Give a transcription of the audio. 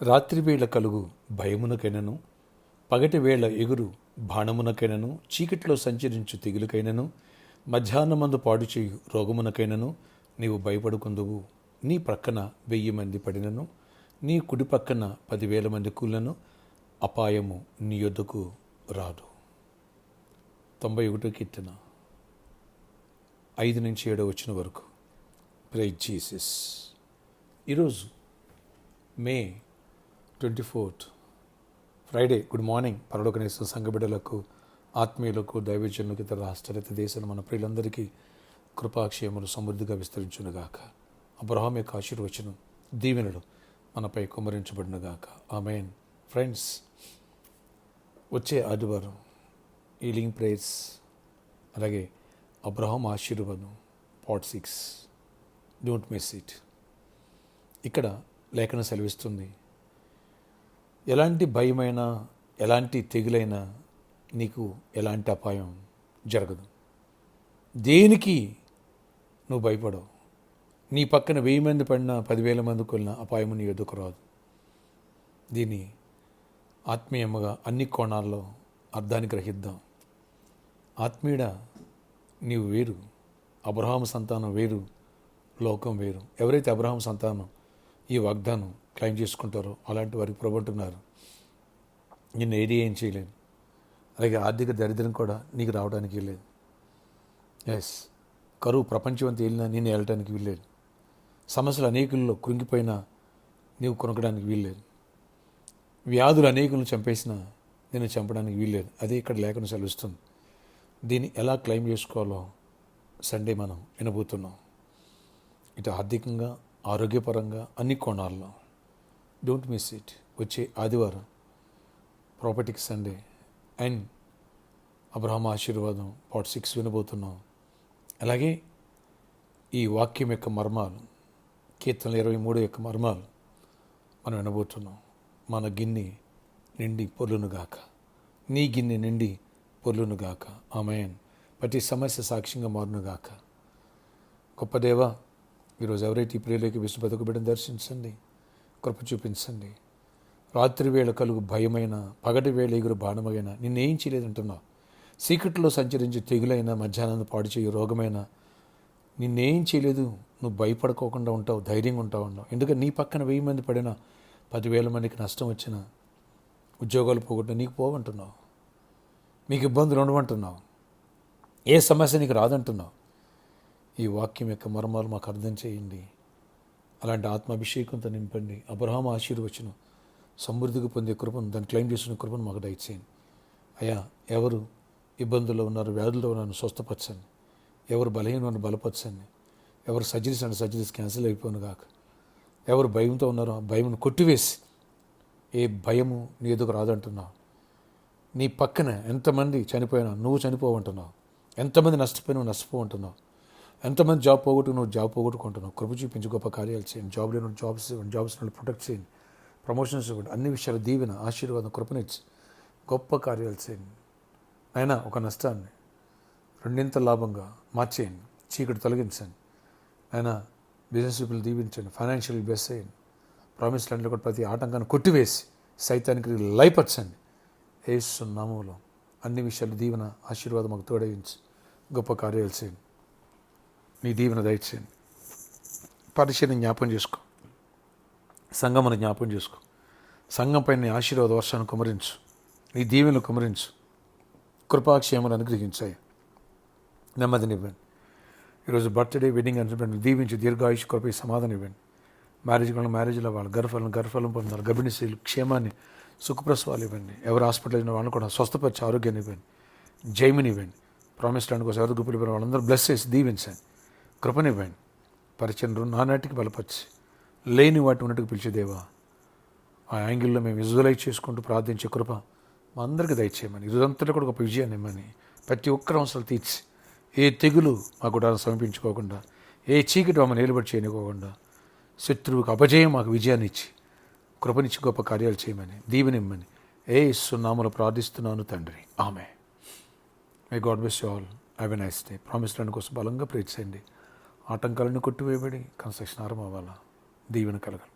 రాత్రివేళ కలుగు భయమునకైనను, పగటివేళ ఎగురు బాణమునకైనను, చీకటిలో సంచరించు తెగులుకైనను, మధ్యాహ్నమందు పాడుచేయు రోగమునకైనను నీవు భయపడుకుందువు. నీ ప్రక్కన 1000 మంది పడినను, నీ కుడి పక్కన 10,000 మంది కూలినను అపాయము నీ యొద్దకు రాదు. 91 కీర్తన 5 నుంచి 7 వచ్చిన వరకు. Praise Jesus. ఈరోజు మే 24 ఫ్రైడే. Good morning. పరలోకనేశ్వర సంఘ బిడ్డలకు, ఆత్మీయులకు, దైవజనులకు, ఇతర రాష్ట్ర దేశాలు మన ప్రియులందరికీ కృపాక్షేమలు సమృద్ధిగా విస్తరించునుగాక. అబ్రహాం యొక్క ఆశీర్వచనం, దీవెనలు మనపై కుమ్మరించబడినగాక. ఆమేన్. ఫ్రెండ్స్, వచ్చే ఆదివారం హీలింగ్ ప్రేయర్స్, అలాగే అబ్రహాం ఆశీర్వాదం పార్ట్ 6. Don't miss it. ఇక్కడ లేఖనం సెలవిస్తుంది, ఎలాంటి భయమైనా, ఎలాంటి తెగులైనా నీకు ఎలాంటి అపాయం జరగదు. దేనికి నువ్వు భయపడవు. నీ పక్కన 1000 మంది పడినా, 10,000 మంది కొలినా అపాయం నీ ఎదుకు రాదు. దీన్ని ఆత్మీయంగా అన్ని కోణాల్లో అర్థాన్ని గ్రహిద్దాం. ఆత్మీయుడ, నీవు వేరు, అబ్రహాము సంతానం వేరు, లోకం వేరు. ఎవరైతే అబ్రహాము సంతానం ఈ వాగ్దానం క్లెయిమ్ చేసుకుంటారో అలాంటి వారికి ప్రభుంటున్నారు, నిన్ను ఏం చేయలేదు. అలాగే ఆర్థిక దరిద్రం కూడా నీకు రావడానికి వీల్లేదు. ఎస్, కరువు ప్రపంచమంతా వెళ్ళినా నేను వెళ్ళటానికి వీల్లేదు. సమస్యలు అనేకుల్లో కృంగిపోయినా నీవు కొనకడానికి వీల్లేదు. వ్యాధులు అనేకులను చంపేసినా నేను చంపడానికి వీల్లేదు. అదే ఇక్కడ లేఖనం సెలవిస్తుంది. దీన్ని ఎలా క్లెయిమ్ చేసుకోవాలో సండే మనం వినబోతున్నాం. ఇటు ఆర్థికంగా, ఆరోగ్యపరంగా, అన్ని కోణాల్లో. Don't miss it. వచ్చే ఆదివారం ప్రాపర్టీకి సండే అండ్ అబ్రహాం ఆశీర్వాదం పార్ట్ 6 వినబోతున్నాం. అలాగే ఈ వాక్యం యొక్క మర్మాలు, కీర్తనలు 23 యొక్క మర్మాలు మనం వినబోతున్నాం. మన గిన్నె నిండి పొర్లునుగాక, నీ గిన్నె నిండి పొర్లునుగాక. ఆమేన్. ప్రతి సమస్య సాక్ష్యంగా మారునుగాక. గొప్ప దేవా, ఈరోజు ఎవరైతే ఈ ప్రియులకి విశ్వబతుకు బిడ్డను దర్శించండి, కృప చూపించండి. రాత్రి వేళ కలుగు భయమైన, పగటి వేళ ఎగురు బాణమైన నిన్నేం చేయలేదంటున్నావు. సీక్రెట్లో సంచరించి తెగులైన, మధ్యాహ్నం పాడు చేయు రోగమైన నిన్నేం చేయలేదు. నువ్వు భయపడుకోకుండా ఉంటావు, ధైర్యంగా ఉంటావు అన్నావు. ఎందుకంటే నీ పక్కన 1000 మంది పడినా, 10,000 మందికి నష్టం వచ్చినా, ఉద్యోగాలు పోగొట్టినా నీకు పోవంటున్నావు. మీకు ఇబ్బందులు ఉండవంటున్నావు. ఏ సమస్య నీకు రాదంటున్నావు. ఈ వాక్యం యొక్క మర్మాలు మాకు అర్థం చేయండి. అలాంటి ఆత్మాభిషేకంతో నింపండి. అబ్రహాం ఆశీర్వచనం సమృద్ధిగా పొందే కృపను, దాన్ని క్లెయిమ్ చేసుకునే కృపను మాకు దయచేయండి. అయ్యా, ఎవరు ఇబ్బందుల్లో ఉన్నారు, వ్యాధుల్లో ఉన్నారు, స్వస్థపరచండి. ఎవరు బలహీన ఉన్నారు, బలపరచండి. ఎవరు సర్జరీస్ క్యాన్సిల్ అయిపోను కాక. ఎవరు భయంతో ఉన్నారో ఆ భయం కొట్టివేసి, ఏ భయము నీ ఎదుగు రాదంటున్నావు. నీ పక్కన ఎంతమంది చనిపోయినా నువ్వు చనిపోవంటున్నావు. ఎంతమంది నష్టపోయినా నువ్వు నష్టపోవంటున్నావు. ఎంతమంది జాబ్ పోగొట్టు నువ్వు జాబ్ పోగొట్టుకుంటున్నావు. కృప చూపించి గొప్ప కార్యాలు చేయండి. జాబ్ లేని జాబ్స్ ఇవ్వండి, జాబ్స్ ప్రొటెక్ట్ చేయండి, ప్రమోషన్స్ ఇవ్వండి. అన్ని విషయాలు దీవెన, ఆశీర్వాదం, కృపనిచ్చి గొప్ప కార్యాలు చేయండి. అయినా ఒక నష్టాన్ని 2 లాభంగా మార్చేయండి. చీకటి తొలగించండి. అయినా బిజినెస్ పీపుల్ దీవించండి, ఫైనాన్షియల్ బ్లెస్ చేయండి. ప్రామిస్ ల్యాండ్లో కూడా ప్రతి ఆటంకాన్ని కొట్టివేసి సైతానికి లయపరచండి. యేసు నామములో అన్ని విషయాలు దీవెన, ఆశీర్వాదం మాకు తోడయించి గొప్ప కార్యాలు చేయండి. నీ దీవెన దయచేయండి. పరిచయం జ్ఞాపకం చేసుకో, సంఘమును జ్ఞాపకం చేసుకో. సంఘంపై నీ ఆశీర్వాద వర్షాన్ని కుమరించు, నీ దీవెనలు కుమరించు, కృపాక్షేమలు అనుగ్రహించాయి, నెమ్మదినివ్వండి. ఈరోజు బర్త్డే, వెడ్డింగ్ అనిపించండి. దీవించి దీర్ఘాయుష్, కృప, సమాధానం ఇవ్వండి. మ్యారేజ్లో వాళ్ళు గర్భఫలం పొందాలి. గర్భిణీ స్త్రీలు క్షేమాన్ని, సుఖప్రసవాలు ఇవ్వండి. ఎవరు హాస్పిటల్ అయిన వాళ్ళని కూడా స్వస్థపరిచి ఆరోగ్యాన్ని ఇవ్వండి, జైమిని ఇవ్వండి. ప్రామిస్ ల్యాండ్ కోసం ఎవరు గుప్పులు ఇవ్వండి, వాళ్ళందరూ బ్లెస్ చేసి దీవించండి, కృపనివ్వండి. పరిచయం నానాటికి బలపరిచి, లేని వాటి ఉన్నట్టుకు పిలిచేదేవా, ఆ యాంగిల్లో మేము విజువలైజ్ చేసుకుంటూ ప్రార్థించే కృప మా అందరికీ దయచేయమని, ఇదంతలో కూడా గొప్ప విజయాన్ని ఇవ్వమని, ప్రతి ఒక్కరి అవసరాలు తీర్చి, ఏ తెగులు మా గుడాలను సమీపించుకోకుండా, ఏ చీకటి మమ్మల్ని నిలబడి చేయనివ్వకుండా, శత్రువుకు అపజయం మాకు విజయాన్ని ఇచ్చి, కృపనిచ్చి గొప్ప కార్యాలు చేయమని, దీవెనిమ్మని యేసు నామములో ప్రార్థిస్తున్నాను తండ్రి. Amen. May God bless you all. Have a nice day. Promise land కోసం బలంగా ప్రేర్ చేయండి. ఆటంకాలను కొట్టివేయబడి కన్స్ట్రక్షన్ ఆరంభం అవ్వాలా, దీవెన కలగాలి.